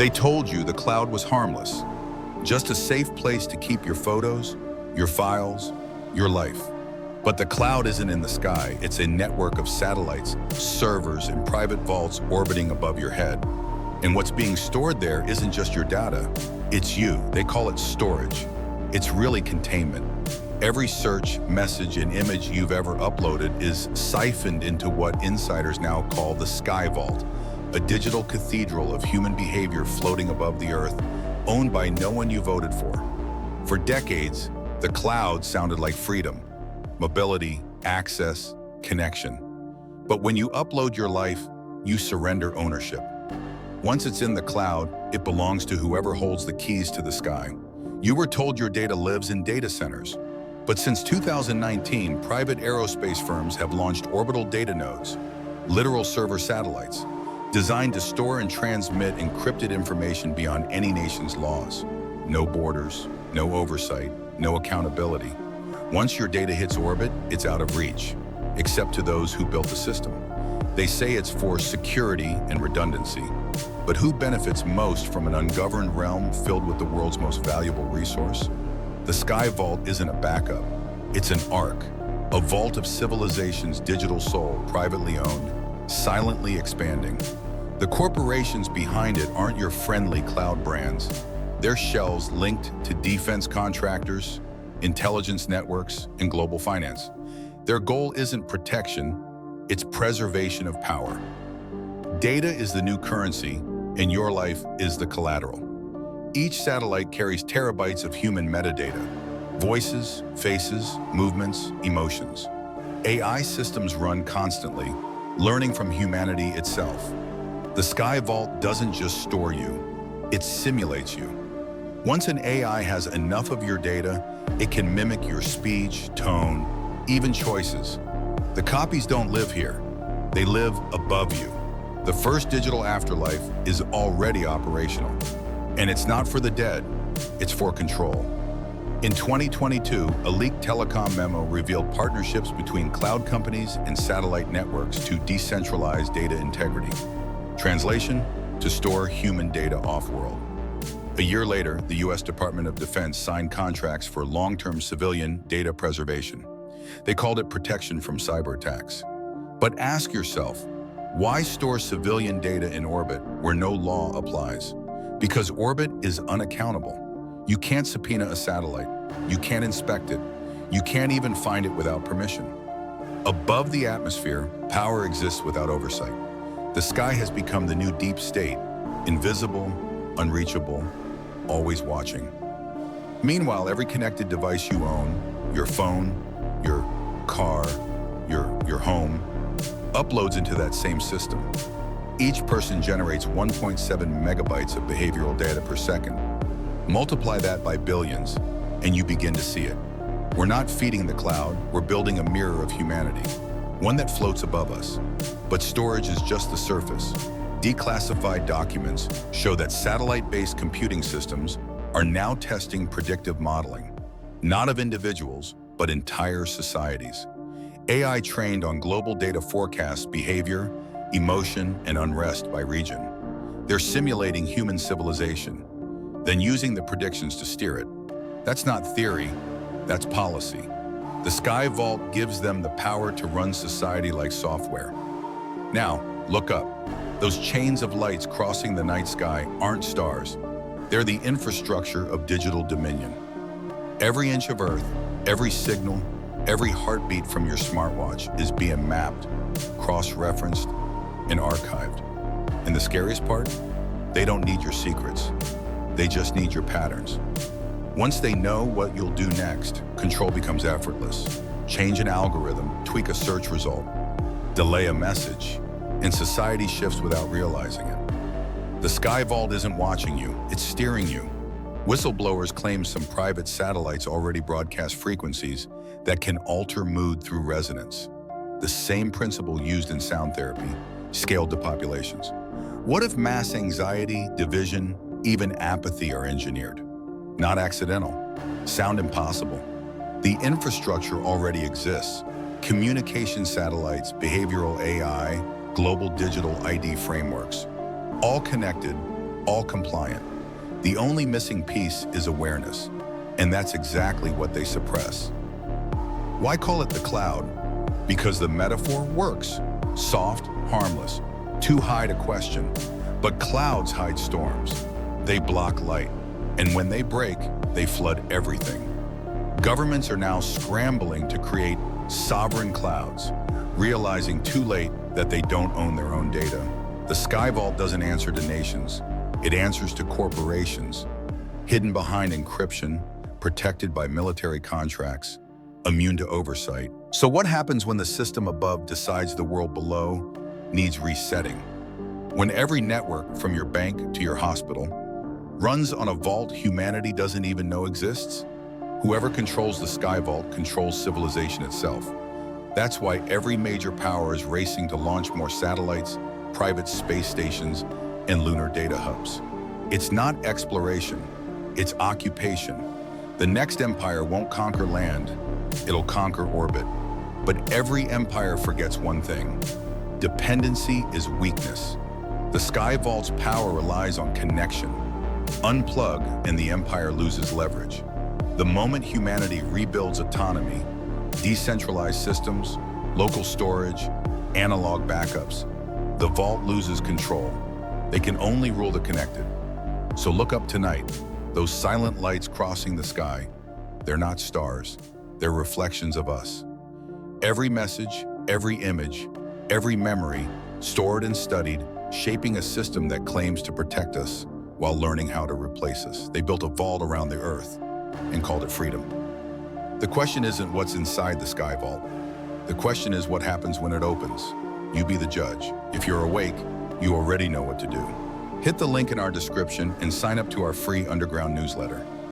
They told you the cloud was harmless, just a safe place to keep your photos, your files, your life. But the cloud isn't in the sky, it's a network of satellites, servers, and private vaults orbiting above your head. And what's being stored there isn't just your data, it's you. They call it storage. It's really containment. Every search, message, and image you've ever uploaded is siphoned into what insiders now call the SkyVault, a digital cathedral of human behavior floating above the earth, owned by no one you voted for. For decades, the cloud sounded like freedom, mobility, access, connection. But when you upload your life, you surrender ownership. Once it's in the cloud, it belongs to whoever holds the keys to the sky. You were told your data lives in data centers. But since 2019, private aerospace firms have launched orbital data nodes, literal server satellites, designed to store and transmit encrypted information beyond any nation's laws. No borders, no oversight, no accountability. Once your data hits orbit, it's out of reach, except to those who built the system. They say it's for security and redundancy. But who benefits most from an ungoverned realm filled with the world's most valuable resource? The SkyVault isn't a backup. It's an ark, a vault of civilization's digital soul, privately owned, silently expanding. The corporations behind it aren't your friendly cloud brands. They're shells linked to defense contractors, intelligence networks, and global finance. Their goal isn't protection, it's preservation of power. Data is the new currency, and your life is the collateral. Each satellite carries terabytes of human metadata, voices, faces, movements, emotions. AI systems run constantly, learning from humanity itself. The SkyVault doesn't just store you, it simulates you. Once an AI has enough of your data, it can mimic your speech, tone, even choices. The copies don't live here, they live above you. The first digital afterlife is already operational. And it's not for the dead, it's for control. In 2022, a leaked telecom memo revealed partnerships between cloud companies and satellite networks to decentralize data integrity. Translation: to store human data off-world. A year later, the US Department of Defense signed contracts for long-term civilian data preservation. They called it protection from cyber attacks. But ask yourself, why store civilian data in orbit where no law applies? Because orbit is unaccountable. You can't subpoena a satellite. You can't inspect it. You can't even find it without permission. Above the atmosphere, power exists without oversight. The sky has become the new deep state, invisible, unreachable, always watching. Meanwhile, every connected device you own, your phone, your car, your home, uploads into that same system. Each person generates 1.7 megabytes of behavioral data per second. Multiply that by billions, and you begin to see it. We're not feeding the cloud, we're building a mirror of humanity, one that floats above us. But storage is just the surface. Declassified documents show that satellite-based computing systems are now testing predictive modeling, not of individuals, but entire societies. AI trained on global data forecasts behavior, emotion, and unrest by region. They're simulating human civilization, then using the predictions to steer it. That's not theory, that's policy. The SkyVault gives them the power to run society like software. Now, look up. Those chains of lights crossing the night sky aren't stars. They're the infrastructure of digital dominion. Every inch of Earth, every signal, every heartbeat from your smartwatch is being mapped, cross-referenced, and archived. And the scariest part? They don't need your secrets. They just need your patterns. Once they know what you'll do next, control becomes effortless. Change an algorithm, tweak a search result, delay a message, and society shifts without realizing it. The SkyVault isn't watching you, it's steering you. Whistleblowers claim some private satellites already broadcast frequencies that can alter mood through resonance. The same principle used in sound therapy, scaled to populations. What if mass anxiety, division, even apathy are engineered? Not accidental. Sound impossible. The infrastructure already exists. Communication satellites, behavioral AI, global digital ID frameworks. All connected, all compliant. The only missing piece is awareness, and that's exactly what they suppress. Why call it the cloud? Because the metaphor works. Soft, harmless, too high to question. But clouds hide storms. They block light, and when they break, they flood everything. Governments are now scrambling to create sovereign clouds, realizing too late that they don't own their own data. The SkyVault doesn't answer to nations. It answers to corporations, hidden behind encryption, protected by military contracts, immune to oversight. So what happens when the system above decides the world below needs resetting? When every network, from your bank to your hospital, runs on a vault humanity doesn't even know exists? Whoever controls the SkyVault controls civilization itself. That's why every major power is racing to launch more satellites, private space stations, and lunar data hubs. It's not exploration, it's occupation. The next empire won't conquer land, it'll conquer orbit. But every empire forgets one thing: dependency is weakness. The SkyVault's power relies on connection. Unplug and the empire loses leverage. The moment humanity rebuilds autonomy, decentralized systems, local storage, analog backups, the vault loses control. They can only rule the connected. So look up tonight. Those silent lights crossing the sky, they're not stars. They're reflections of us. Every message, every image, every memory, stored and studied, shaping a system that claims to protect us while learning how to replace us. They built a vault around the Earth and called it freedom. The question isn't what's inside the SkyVault. The question is what happens when it opens. You be the judge. If you're awake, you already know what to do. Hit the link in our description and sign up to our free underground newsletter.